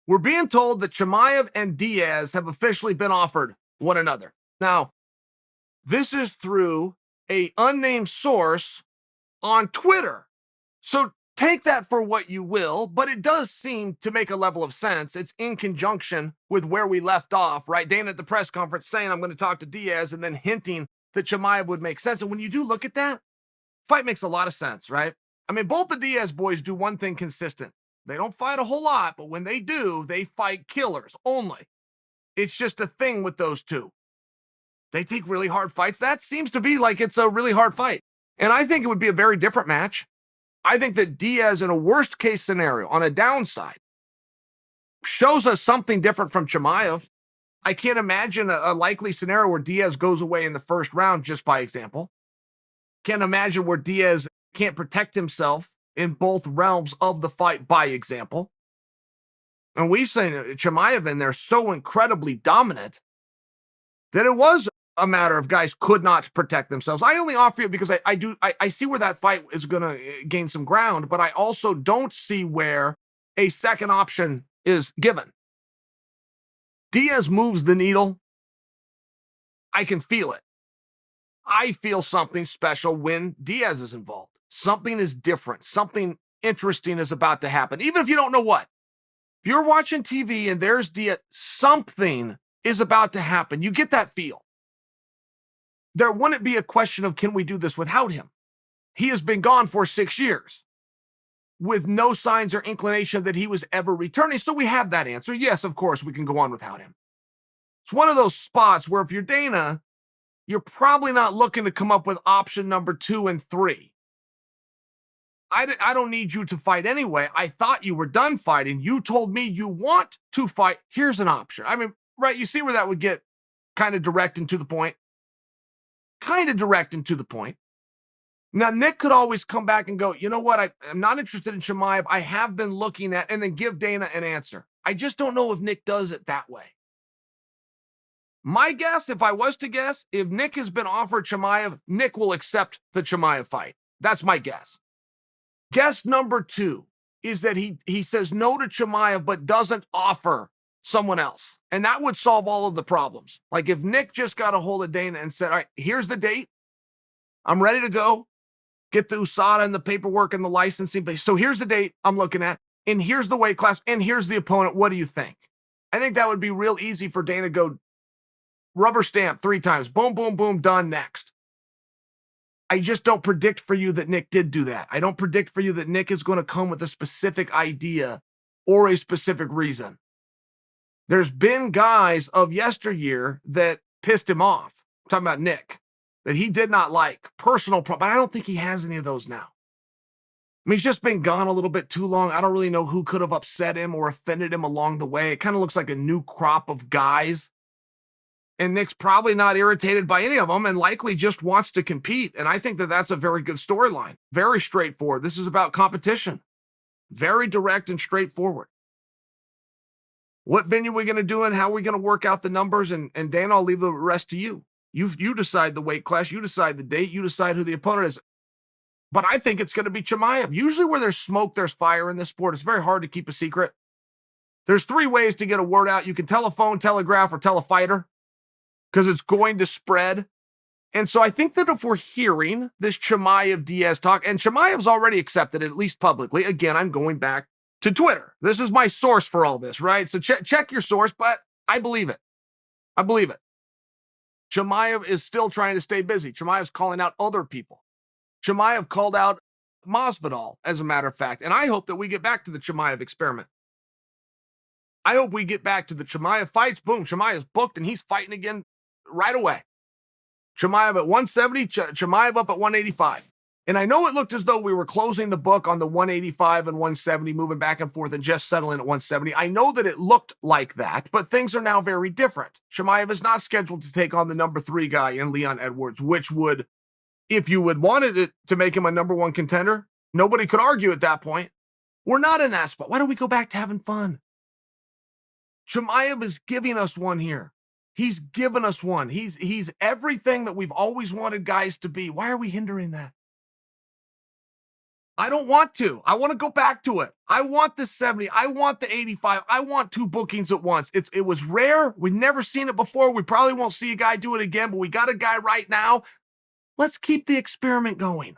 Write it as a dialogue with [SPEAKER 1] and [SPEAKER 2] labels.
[SPEAKER 1] We're being told that Chimaev and Diaz have officially been offered one another. Now, this is through a unnamed source on Twitter. So take that for what you will, but it does seem to make a level of sense. It's in conjunction with where we left off, right? Dana at the press conference saying, I'm going to talk to Diaz, and then hinting that Chimaev would make sense. And when you do look at that, fight makes a lot of sense, right? I mean, both the Diaz boys do one thing consistent. They don't fight a whole lot, but when they do, they fight killers only. It's just a thing with those two. They take really hard fights. That seems to be like it's a really hard fight. And I think it would be a very different match. I think that Diaz, in a worst case scenario, on a downside, shows us something different from Chimaev. I can't imagine a likely scenario where Diaz goes away in the first round, just by example. Can't imagine where Diaz can't protect himself in both realms of the fight, by example. And we've seen Chimaev in there so incredibly dominant that it was a matter of guys could not protect themselves. I only offer you because I see where that fight is going to gain some ground, but I also don't see where a second option is given. Diaz moves the needle. I can feel it. I feel something special when Diaz is involved. Something is different. Something interesting is about to happen, even if you don't know what. If you're watching TV and there's Diaz, something is about to happen. You get that feel. There wouldn't be a question of, can we do this without him? He has been gone for 6 years with no signs or inclination that he was ever returning. So we have that answer. Yes, of course, we can go on without him. It's one of those spots where if you're Dana, you're probably not looking to come up with option number 2 and 3. I don't need you to fight anyway. I thought you were done fighting. You told me you want to fight. Here's an option. I mean, right, you see where that would get kind of direct and to the point. Kind of direct and to the point. Now, Nick could always come back and go, you know what, I'm not interested in Chimaev. I have been looking at, and then give Dana an answer. I just don't know if Nick does it that way. My guess, if I was to guess, if Nick has been offered Chimaev, Nick will accept the Chimaev fight. That's my guess. Guess number 2 is that he says no to Chimaev, but doesn't offer someone else. And that would solve all of the problems. Like if Nick just got a hold of Dana and said, all right, here's the date. I'm ready to go. Get the USADA and the paperwork and the licensing. So here's the date I'm looking at. And here's the weight class. And here's the opponent. What do you think? I think that would be real easy for Dana to go rubber stamp 3 times. Boom, boom, boom, done, next. I just don't predict for you that Nick did do that. I don't predict for you that Nick is going to come with a specific idea or a specific reason. There's been guys of yesteryear that pissed him off. I'm talking about Nick, that he did not like. Personal problem, but I don't think he has any of those now. I mean, he's just been gone a little bit too long. I don't really know who could have upset him or offended him along the way. It kind of looks like a new crop of guys. And Nick's probably not irritated by any of them and likely just wants to compete. And I think that that's a very good storyline. Very straightforward. This is about competition. Very direct and straightforward. What venue are we going to do and how are we going to work out the numbers? And Dan, I'll leave the rest to you. You decide the weight class. You decide the date. You decide who the opponent is. But I think it's going to be Chimaev. Usually where there's smoke, there's fire in this sport. It's very hard to keep a secret. There's 3 ways to get a word out. You can telephone, telegraph, or tell a fighter, because it's going to spread. And so I think that if we're hearing this Chimaev-Diaz talk, and Chimaev's already accepted it, at least publicly. Again, I'm going back to Twitter. This is my source for all this, right? So check your source, but I believe it. I believe it. Chimaev is still trying to stay busy. Chimaev's calling out other people. Chimaev called out Masvidal, as a matter of fact. And I hope that we get back to the Chimaev experiment. I hope we get back to the Chimaev fights. Boom, Chimaev's booked and he's fighting again right away. Chimaev at 170, Chimaev up at 185. And I know it looked as though we were closing the book on the 185 and 170, moving back and forth and just settling at 170. I know that it looked like that, but things are now very different. Chimaev is not scheduled to take on the number 3 guy in Leon Edwards, which would, if you would wanted it to make him a number 1 contender, nobody could argue at that point. We're not in that spot. Why don't we go back to having fun? Chimaev is giving us one here. He's given us one. He's everything that we've always wanted guys to be. Why are we hindering that? I don't want to. I want to go back to it. I want the 70. I want the 85. I want two bookings at once. It was rare. We've never seen it before. We probably won't see a guy do it again, but we got a guy right now. Let's keep the experiment going.